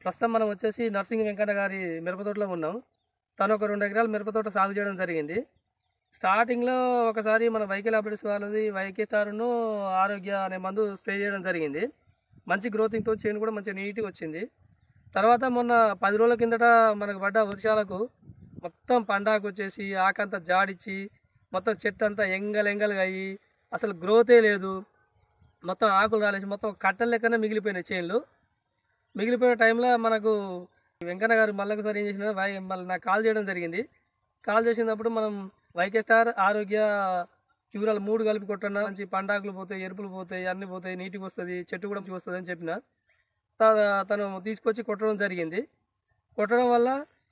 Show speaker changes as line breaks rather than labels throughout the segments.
ప్రస్తుతం మనం వచ్చేసి నర్సింగ్ వెంకన్న గారి మిరప తోటలో ఉన్నాం. తను ఒక 2 ఎకరాల మిరప తోట సాగు చేయడం జరిగింది. స్టార్టింగ్‌లో ఒకసారి మన వైకే లాబొరేటరీస్ వాళ్ళది వైకే స్టార్‌ను ఆరోగ్య అనే మందు స్ప్రే చేయడం జరిగింది. మంచి గ్రోతింగ్‌తో చేను కూడా మంచిగా నీట్‌గా వచ్చింది. తర్వాత మొన్న 10 రోజుల కిందట మనకు పడ్డ వర్షాలకు మొత్తం పండాకొచ్చేసి ఆకంతా జాడిచ్చి మొత్తం చెట్టంతా ఎంగలుగా అయ్యి అసలు గ్రోతే లేదు. మొత్తం ఆకులు రాలేసి మొత్తం కట్టెల లెక్కనే మిగిలిపోయినాయి చేనులు. మిగిలిపోయిన టైంలో మనకు వెంకన్న గారు మళ్ళొకసారి ఏం చేసినారు, మళ్ళీ నాకు కాల్ చేయడం జరిగింది. కాల్ చేసినప్పుడు మనం వైకే స్టార్ ఆరోగ్య క్యూరాలు 3 కలిపి కొట్టన్నా మంచి పండాకులు పోతాయి, ఎరుపులు పోతాయి, అన్నీ పోతాయి, నీట్‌గా వస్తుంది, చెట్టు కూడా మంచిగా వస్తుంది అని చెప్పిన. తను తీసుకొచ్చి కొట్టడం జరిగింది. కొట్టడం వల్ల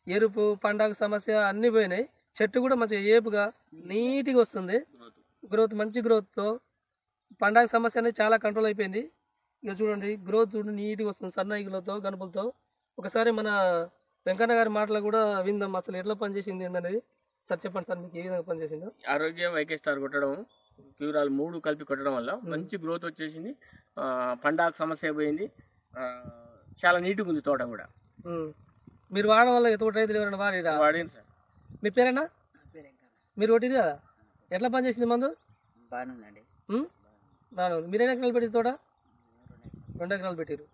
ఎరుపు, పండాకు సమస్య అన్నీ పోయినాయి. చెట్టు కూడా మంచిగా ఏపుగా నీట్‌గా వస్తుంది. మంచి గ్రోత్‌తో పండాకు సమస్య అనేది చాలా కంట్రోల్ అయిపోయింది. ఇక చూడండి గ్రోత్ చూడండి నీట్‌గా వస్తుంది సన్నగిలతో, గనుపులతో. ఒకసారి మన వెంకన్న గారి మాటలు కూడా విందాం. అసలు ఎట్లా పనిచేసింది ఏందనేది. సార్ చెప్పండి సార్, మీకు ఏ విధంగా పనిచేసిందో?
ఆరోగ్య వైకే స్టార్ కొట్టడం, క్యూరాలు 3 కలిపి కొట్టడం వల్ల మంచి గ్రోత్ వచ్చేసింది. పండాకు సమస్య పోయింది. చాలా నీట్‌గా ఉంది తోట కూడా.
మీరు వాడడం వల్ల ఎటువంటి రైతులు ఎవరైనా
వాడింది సార్.
మీ పేరేనా? మీరు కొట్టింది కదా, ఎట్లా పనిచేసింది మందు?
బాగానే ఉందండి.
బాగానే ఉంది. మీరు ఎన్ని ఎకరాలు పెట్టింది తోట? 2 ఎకరాలు పెట్టారు.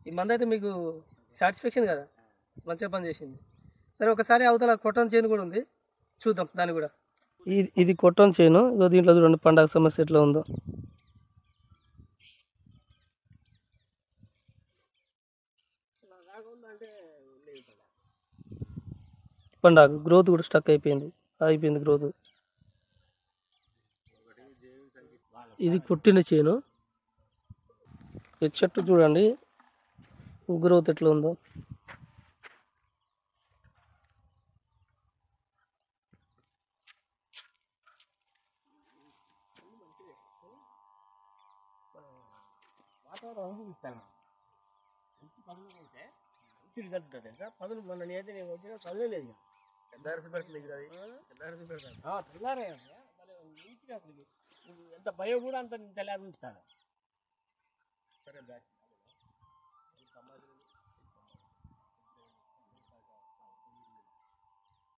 ఈ మందు అయితే మీకు సాటిస్ఫాక్షన్ కదా, మంచిగా పనిచేసింది. సరే ఒకసారి అవతల కొట్టం చేను కూడా ఉంది, చూద్దాం దాన్ని కూడా. ఇది కొట్టం చేను. దీంట్లో చూడండి పండగ సమస్య ఎట్లా ఉందో. పండాకు గ్రోత్ కూడా స్టక్ అయిపోయింది గ్రోత్. ఇది కొట్టిన చేను. ఈ చెట్టు చూడండి గ్రోత్ ఎట్లా ఉందో.
వాతావరణం చూపిస్తాను మంచి పనులు అయితే మంచి రిజల్ట్ ఉంటుంది తెలుసా. పనులు మొన్న నేనైతే నేను వచ్చిన పనులే లేదు. తెల్లారే ఎంత భయం కూడా అంత తెల్లారి ఉంచుతాను. సరే